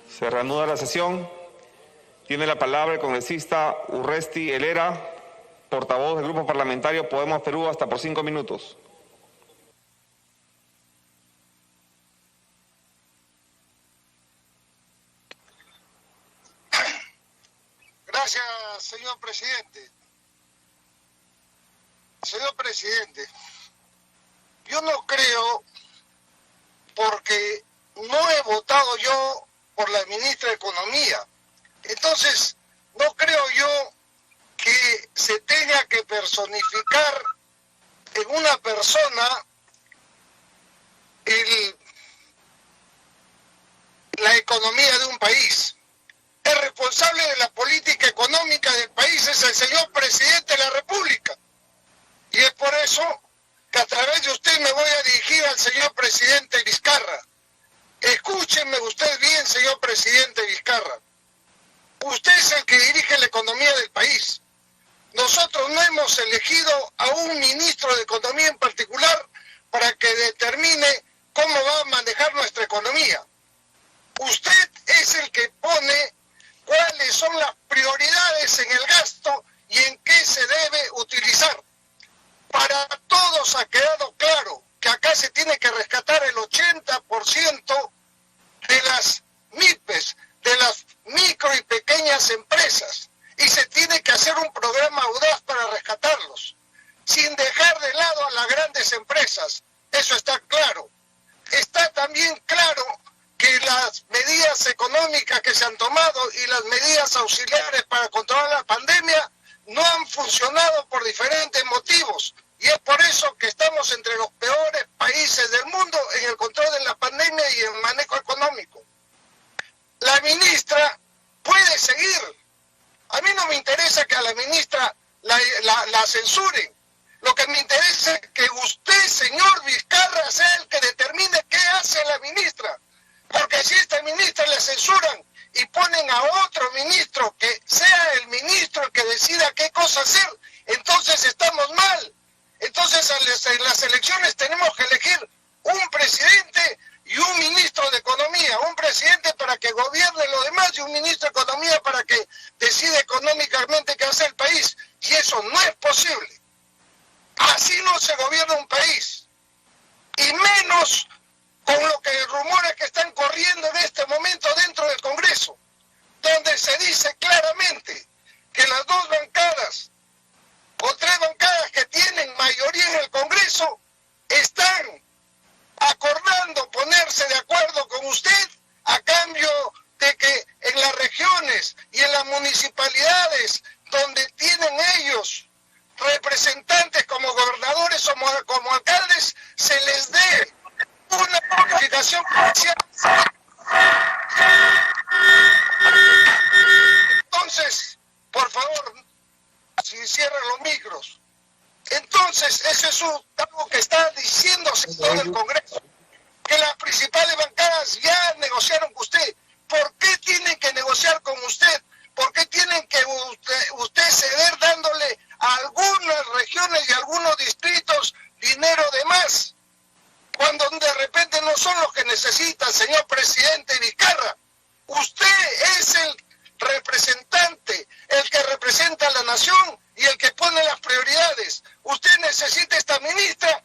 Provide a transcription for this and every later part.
Se reanuda la sesión. Tiene la palabra el congresista Urresti Helera, portavoz del Grupo Parlamentario Podemos Perú, hasta por 5 minutos. Gracias, señor presidente. Señor presidente, yo no creo, porque no he votado yo por la ministra de Economía. Entonces, no creo yo que se tenga que personificar en una persona la economía de un país. El responsable de la política económica del país es el señor presidente de la República. Y es por eso que a través de usted me voy a dirigir al señor presidente Vizcarra. Escúchenme usted bien, señor presidente Vizcarra. Usted es el que dirige la economía del país. Nosotros no hemos elegido a un ministro de Economía en particular para que determine cómo va a manejar nuestra economía. Usted es el que pone cuáles son las prioridades en el gasto y en qué se debe utilizar. Para todos ha quedado claro que acá se tiene que rescatar el 80% de las MIPES, de las micro y pequeñas empresas, y se tiene que hacer un programa audaz para rescatarlos, sin dejar de lado a las grandes empresas. Eso está claro. Está también claro que las medidas económicas que se han tomado y las medidas auxiliares para controlar la pandemia no han funcionado por diferentes motivos, y es por eso que estamos entre los peores países del mundo en el control de la pandemia y en el manejo económico. La ministra puede seguir. A mí no me interesa que a la ministra la censuren. Lo que me interesa es que usted, señor Vizcarra, sea el que determine qué hace la ministra. Porque si a esta ministra le censuran y ponen a otro ministro que sea el ministro el que decida qué cosa hacer, entonces estamos mal. Entonces en las elecciones tenemos que elegir un presidente y un ministro de Economía. Un presidente para que gobierne lo demás y un ministro de Economía para que decida económicamente qué hace el país. Y eso no es posible. Así no se gobierna un país. Y menos con lo que rumores que están corriendo en este momento dentro del Congreso, donde se dice claramente que las dos bancadas o tres bancadas que tienen mayoría en el Congreso están acordando ponerse de acuerdo con usted a cambio de que en las regiones y en las municipalidades donde tienen ellos representantes como gobernadores o como alcaldes, se les dé una bonificación parcial. Entonces, por favor, si cierran los micros. Entonces, eso es algo que está diciéndose en todo el Congreso, que las principales bancadas ya negociaron con usted. ¿Por qué tienen que negociar con usted? ¿Por qué tienen que usted ceder dándole a algunas regiones y a algunos distritos dinero de más, cuando de repente no son los que necesitan, señor presidente Vizcarra? Usted es el representante, el que representa a la nación y el que pone las prioridades. Usted necesita esta ministra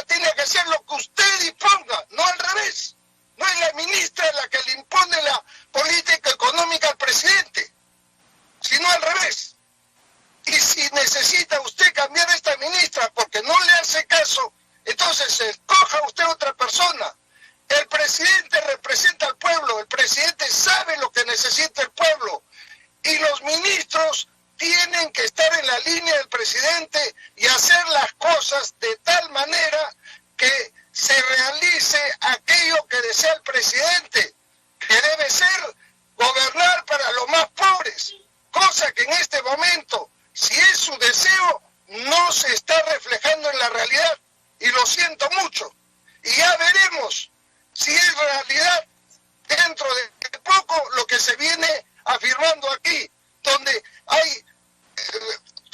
tiene que hacer lo que usted disponga, no al revés. No es la ministra la que le impone la política económica al presidente, sino al revés. Y si necesita usted cambiar a esta ministra porque no le hace caso, entonces escoja usted otra persona. El presidente representa al pueblo, el presidente sabe lo que necesita el pueblo, y los ministros tienen que estar en la línea del presidente y hacer las cosas de tal manera que se realice aquello que desea el presidente, que debe ser gobernar para los más pobres, cosa que en este momento, si es su deseo, no se está reflejando en la realidad, y lo siento mucho. Y ya veremos si es realidad dentro de poco lo que se viene afirmando aquí, donde hay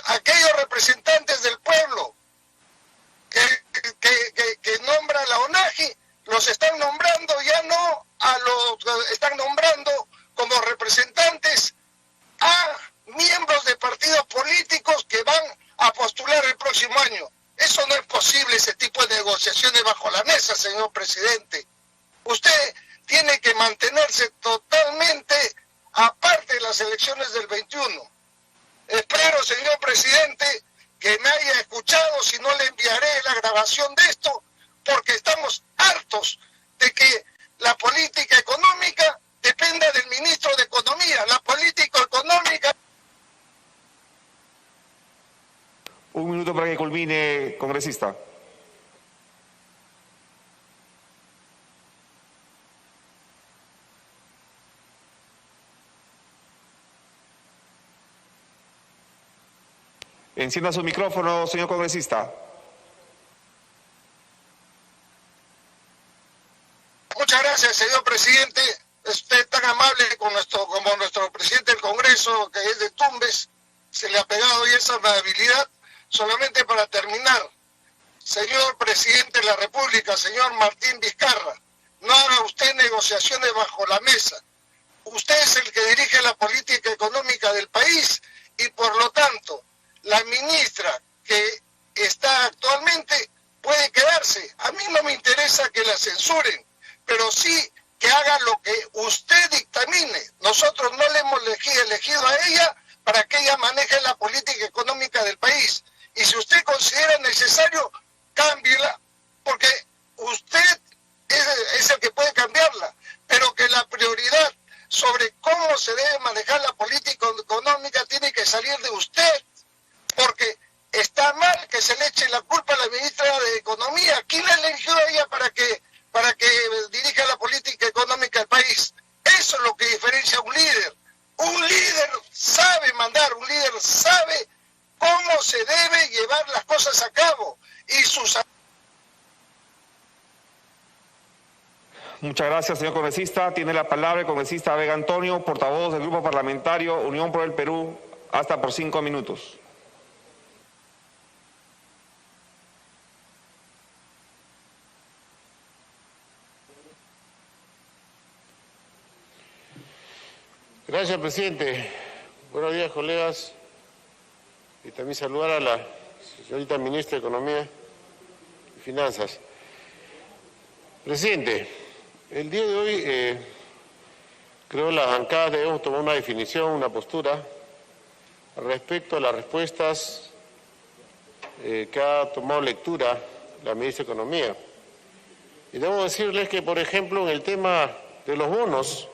aquellos representantes del pueblo que nombra la ONAGI, los están nombrando ya no a los, están nombrando nombrando como representantes a miembros de partidos políticos que van a postular el próximo año. Eso no es posible, ese tipo de negociaciones bajo la mesa, señor presidente. Usted tiene que mantenerse totalmente aparte de las elecciones del 21. Espero, señor presidente, que me haya escuchado, si no le enviaré la grabación de esto, porque estamos hartos de que la política económica dependa del ministro de Economía. La política económica... Un minuto para que culmine, congresista. Encienda su micrófono, señor congresista. Muchas gracias, señor presidente. Usted es tan amable como nuestro presidente del Congreso, que es de Tumbes. Se le ha pegado ya esa amabilidad. Solamente para terminar, señor presidente de la República, señor Martín Vizcarra, no haga usted negociaciones bajo la mesa. Usted es el que dirige la política económica del país y por lo tanto la ministra que está actualmente puede quedarse. A mí no me interesa que la censuren, pero sí que haga lo que usted dictamine. Nosotros no le hemos elegido a ella para que ella maneje la política económica del país. Y si usted considera necesario, cámbiela, porque usted es el que puede cambiarla, pero que la prioridad sobre cómo se debe manejar la política económica tiene que salir de usted, porque está mal que se le eche la culpa a la ministra de Economía. ¿Quién la eligió a ella para que dirija la política económica del país? Eso es lo que diferencia a un líder. Un líder sabe mandar, un líder sabe cómo se debe llevar las cosas a cabo y sus... Muchas gracias, señor congresista. Tiene la palabra el congresista Vega Antonio, portavoz del Grupo Parlamentario Unión por el Perú, hasta por 5 minutos. Gracias, presidente. Buenos días, colegas. Y también saludar a la señorita ministra de Economía y Finanzas. Presidente, el día de hoy creo las bancadas debemos tomar una definición, una postura respecto a las respuestas que ha tomado lectura la ministra de Economía. Y debo decirles que, por ejemplo, en el tema de los bonos